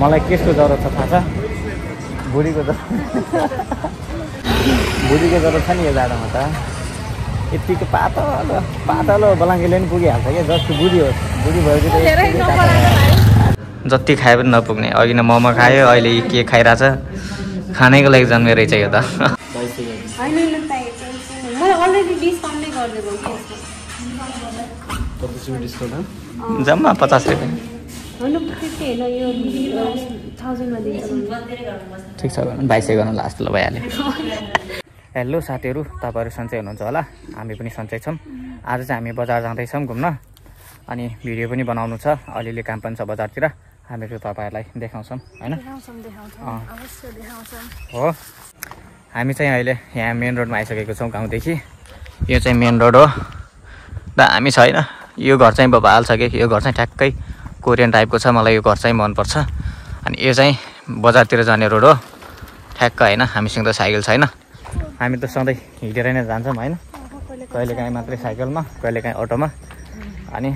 मलाई केसको जरुरत छ थाहा छ? बुढीको जरुरत छ नि यो जाडोमा त। यतिको पातलो बलाङ्गीले पनि पुगिहाल्छ क्या, जस्तो बुढी होस्। बुढी भएपछि त जति खाए पनि नपुग्ने। अघि नै मोमो खायो, अहिले के खाइरहेछ? खानेको लागि जन्मे रहेछ यो त। जम्मा 50 रुपियाँ। ठिक छ भने 2200 गर्नु लास्ट ल भइहाल्यो। हेलो साथीहरू, तपाईँहरू सन्चै हुनुहुन्छ होला? हामी पनि सन्चै छौँ। आज चाहिँ हामी बजार जाँदैछौँ घुम्न, अनि भिडियो पनि बनाउनु छ। अलिअलि काम पनि छ बजारतिर, हामीहरू तपाईँहरूलाई देखाउँछौँ होइन? हो, हामी चाहिँ अहिले यहाँ मेन रोडमा आइसकेको छौँ गाउँदेखि। यो चाहिँ मेन रोड हो, दामी छ होइन? यो घर चाहिँ बबाल छ कि, यो घर चाहिँ ठ्याक्कै कोरियन टाइपको छ। मलाई यो घर चाहिँ मनपर्छ। अनि यो चाहिँ बजारतिर जाने रोड हो ठ्याक्क होइन? हामीसँग त साइकल छैन, हामी त सधैँ हिँडेर नै जान्छौँ होइन? कहिलेकाहीँ मात्रै साइकलमा, कहिलेकाहीँ अटोमा, अनि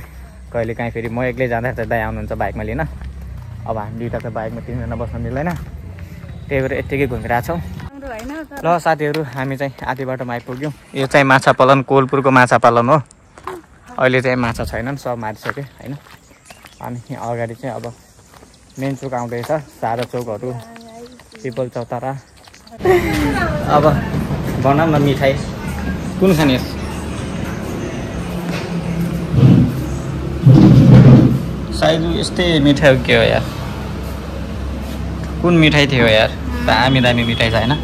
कहिलेकाहीँ फेरि म एक्लै जाँदाखेरि दाइ आउनुहुन्छ बाइकमा लिन। अब हामी दुइटा त बाइकमा 3 जना बस्न मिल्दैन, त्यही भएर यत्तिकै घुमिरहेछौँ। ल साथीहरू, हामी चाहिँ आधी बाटोमा आइपुग्यौँ। यो चाहिँ माछा पालन, कोलपुरको माछा पालन हो। अहिले चाहिँ माछा छैनन्, सब मारिसक्यो होइन? अनि यहाँ अगाडि चाहिँ अब मेन चोक आउँदैछ, सारा चोकहरू, पिपल चौतारा। अब बनाऊँ न मिठाई, कुन खाने? सायद यस्तै मिठाई हो के हो यार? कुन मिठाई थियो यार? दामी मिठाई छ होइन?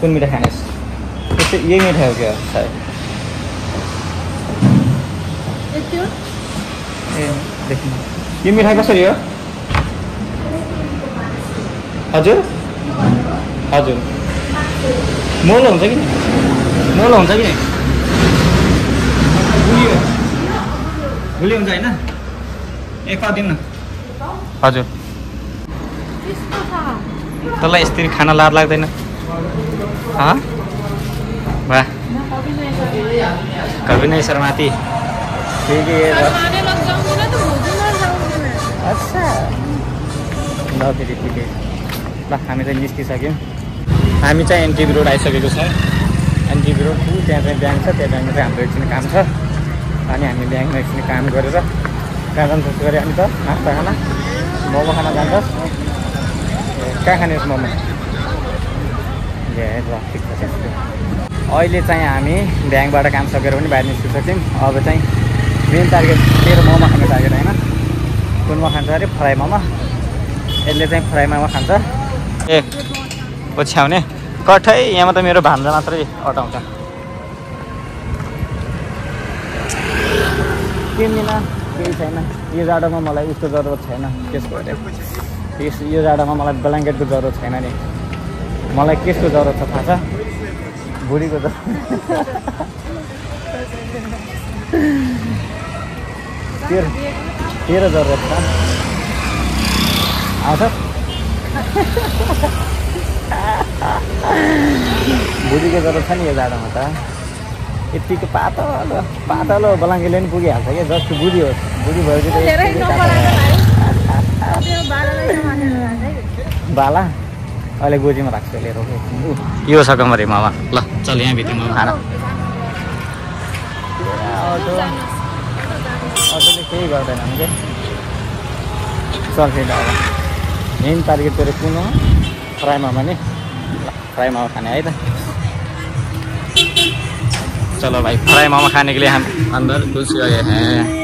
कुन मिठाई खाने? यस्तै यही मिठाई हो क्या सायद? ए देखिनु, यो मिठाई कसरी हो? हजुर हजुर, मोलो हुन्छ कि? मोलो हुन्छ कि? गुलियो हुन्छ होइन? एक दिनु न। हजुर, तँलाई यस्तरी खाना लाज लाग्दैन? वाह, कभी नहीं शर्माती। ठीक है। अच्छा ल फेरि ठिकै। ल हामी चाहिँ निस्किसक्यौँ। हामी चाहिँ एनटिभी रोड आइसकेको छौँ। एनटिभी रोड त्यहाँ चाहिँ ब्याङ्क छ, त्यहाँ ब्याङ्कमा चाहिँ हाम्रो एकछिन काम छ। अनि हामी ब्याङ्कमा एकछिन काम गरेर कहाँ जान्छौँ गरे अनि त नास्ता खाना, मोमो खाना जान्छस्? कहाँ खाने मोमो? ए ल ठिक छ। अहिले चाहिँ हामी ब्याङ्कबाट काम सकेर पनि बाहिर निस्किसक्यौँ। अब चाहिँ मेन टार्गेट मेरो मोमो खाने टार्गेट होइन? कुन मोमो खान्छ अरे? फ्राई मोमो। यसले चाहिँ फ्राई मोमो खान्छ। ए पछ्याउने कठै, यहाँमा त मेरो भान्जा मात्रै अटाउँछ। किन्दिनँ, केही छैन। यो जाडोमा मलाई उसको जरुरत छैन, केसको अरे? यो जाडोमा मलाई ब्ल्याङ्केटको जरुरत छैन नि। मलाई केसको जरुरत छ थाहा छ? बुढीको तेरो जरुरत छ। आउँछ बुढीको जरुरत छ नि यो जाडोमा त। यतिको पातलो बलाङ्गीले पनि पुगिहाल्छ क्या, जस्तो बुढी होस्। बुढी भएपछि त बाला अहिले गोजीमा राख्छु लिएर। यो छ कमरे मामा। ल चल यहाँ भित्र मोमो खान। अटोले केही गर्दैन कि? चल फेरि अब मेन टार्गेट तेरो कुन हो? फ्राई मोमो नि। फ्राई मोमो खाने है त? चलो भाई, फ्राई मोमो खाने के लिए हम अंदर घुस गए हैं।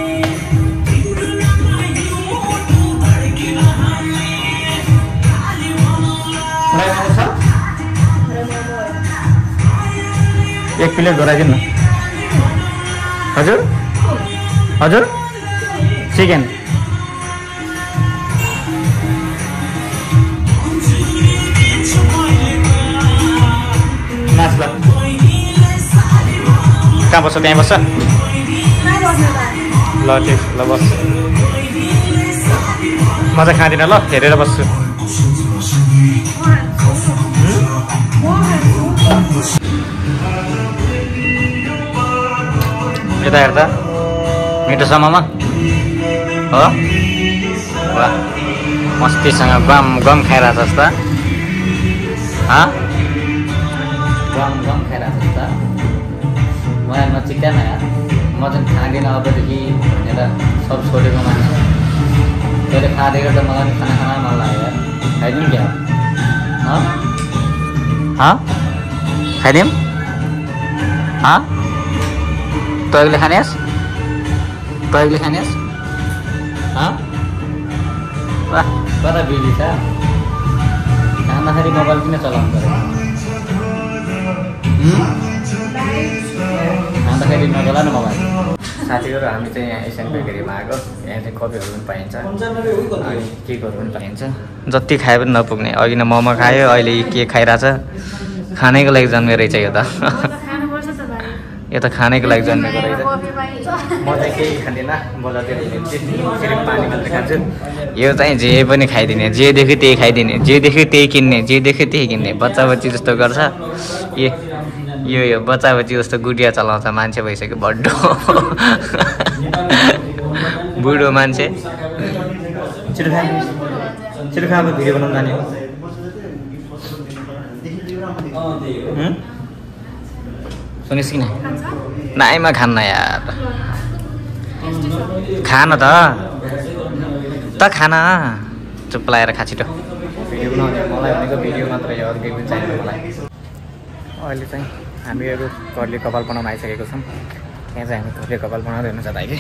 एक प्लेट घोराइदिनु न। हजुर हजुर, चिकन। नाच ल, कहाँ बस्छ? त्यहीँ बस्छ? ल ठिक, ल बस। म चाहिँ खाँदिनँ, ल हेरेर बस्छु। यता हेर्दा मिठो छ मामा हो? वाह, मस्तीसँग गम गम खाइरहेछस् त गम गम खाइरहेछस् त मलाई नचित्यान यार म चाहिँ खाँदिनँ अबदेखि भनेर सब छोडेको मान्छे तैँले खाँदैको त मलाई पनि खाना मन लाग्यो यार खाइदिउँ क्या खाइदिउँ तैँले खानेस् वाह कता बिजी छ खाँदाखेरि मोबाइल किन चलाउनु पऱ्यो खाँदाखेरि नचला न मोबाइल साथीहरू हामी चाहिँ यहाँ एसियन बेकरीमा आएको यहाँ चाहिँ कफीहरू पनि पाइन्छ अनि केकहरू पनि पाइन्छ जति खाए पनि नपुग्ने अघि न मोमो खायो अहिले के खाइरहेछ खानेको लागि जन्मेको रहेछ यो त खानेको लागि जन्मेको रहेछ म चाहिँ केही खाँदिनँ बजारतिर हिँड्छु सिर्फ पानी मात्रै खान्छु यो चाहिँ जे पनि खाइदिने जे देख्यो त्यही खाइदिने जे देख्यो त्यही किन्ने जे देख्यो त्यही किन्ने बच्चा बच्ची जस्तो गर्छ यो बच्चा बच्ची जस्तो गुडिया चलाउँछ मान्छे भइसक्यो बड्डो बुढो मान्छे छिटो खा अब भिडियो बनाउनु जाने हो सुनिस् किन नाइमा खान्न यार खान त खाना चुप लगाएर खा छिटो भिडियो बनाउने मलाई भनेको भिडियो मात्रै हो अरू केही पनि चाहिँदैन मलाई अहिले चाहिँ हामीहरू कर्ली कपाल बनाउन आइसकेको छौँ यहाँ चाहिँ हामी कर्ली कपाल बनाउँदै हुनुहुन्छ दाइ कि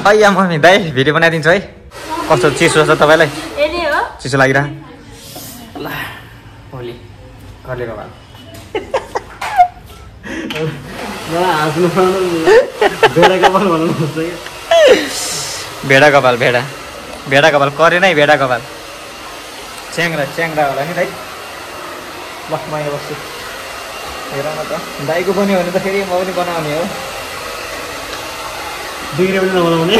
अಯ್या मम्मी दाइ भिडियो बनाइदिन्छु है कस्तो चिसो छ तपाईँलाई चिसो लागिरह ल भोलि कर्ली कपाल भेडा कपाल करे नै भेडा कपाल च्याङ्रा होला नि दाइ ल म यहाँ बस्छु हेर न त दाइको पनि हो भने त फेरि म पनि बनाउने हो बिग्रियो भने नबनाउने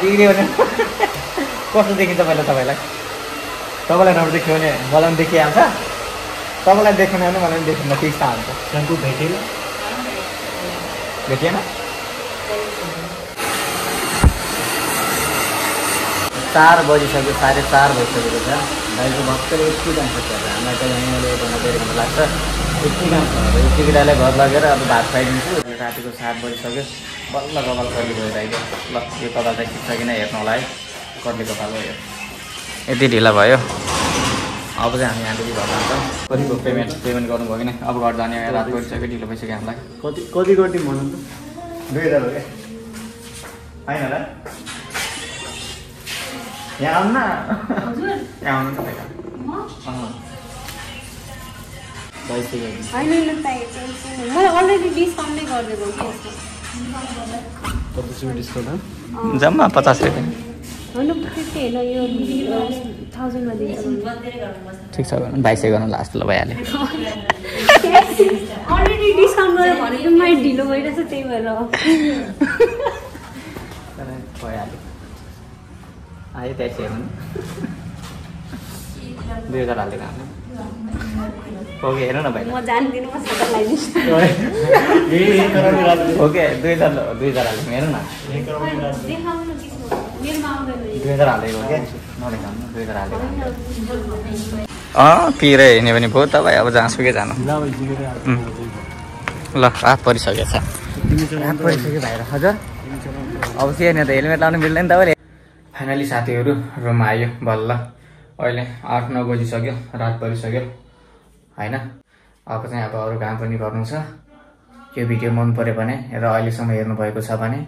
बिग्रियो भने कस्तो देखिन्छ पहिला तपाईँलाई राम्रो देख्यो भने मलाई पनि देखिहाल्छ तपाईँलाई देख्नु भने मलाई पनि देख्नु फिक्स थाहा हुन्छ स्याम्पू भेटिएन 4 बजिसक्यो 4:30 भइसकेको छ दाइको भक्करै यति काम छ हामीलाई त यहीँले 1.5 घन्टा लाग्छ यति काम छ यति केटालाई घर लगेर अब भात खुवाइदिन्छु रातिको 7 बजिसक्यो बल्ल कपाल कर्ली भइरहेको ल यो कपाल चाहिँ खिच्छ किन हेर्नु होला है कर्ली कपाल हो यो यति ढिला भयो अब चाहिँ हामी यहाँदेखि घर जान्छौँ कतिको पेमेन्ट गर्नुभयो कि नै अब घर जाने रात गरिसक्यो ढिलो भइसक्यो हामीलाई कति गरिदिउँ भन्नु त 2000 हो क्या होइन र यहाँ आउनु न यहाँ आउनु तपाईँ जम्मा 50 रुपियाँ ठिक छ 2200 गर्नु लास्ट ल भइहाल्यो अलरेडी डिस्काउन्ट गरेर भनेको मैले ढिलो भइरहेछ त्यही भएर भइहाल्यो आयो 2300 हेर्नु 2000 हालिदिएको हामी ओके हेर्नु न भाइ म जान्दिनँ म सबै लाइदिन्छु ओके 2000 हालिदिनु हेर्नु न देखाउनु मेरोमा आउँदैन 2000 हालेको क्या नदेखाउनु 2000 हालेको पिरै हिँड्यो भने भयो तपाईँ अब जहाँसुकै जानु ल हात परिसकेको छ हात परिसक्यो भाइर हजुर अब चाहिँ यहाँ त हेलमेट लाउनु मिल्दैन तपाईँले फाइनली साथीहरू रुममा आयो बल्ल अहिले 8-9 बजिसक्यो रात परिसक्यो होइन अब चाहिँ अब अरू काम पनि गर्नु छ यो भिडियो मन पर्यो भने र अहिलेसम्म हेर्नुभएको छ भने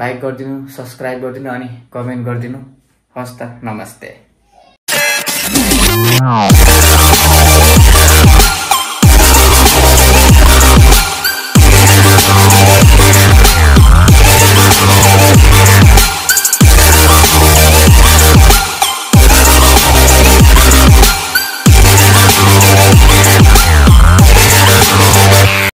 लाइक गरिदिनु सब्सक्राइब गरिदिनु अनि कमेन्ट गरिदिनु हस् त नमस्ते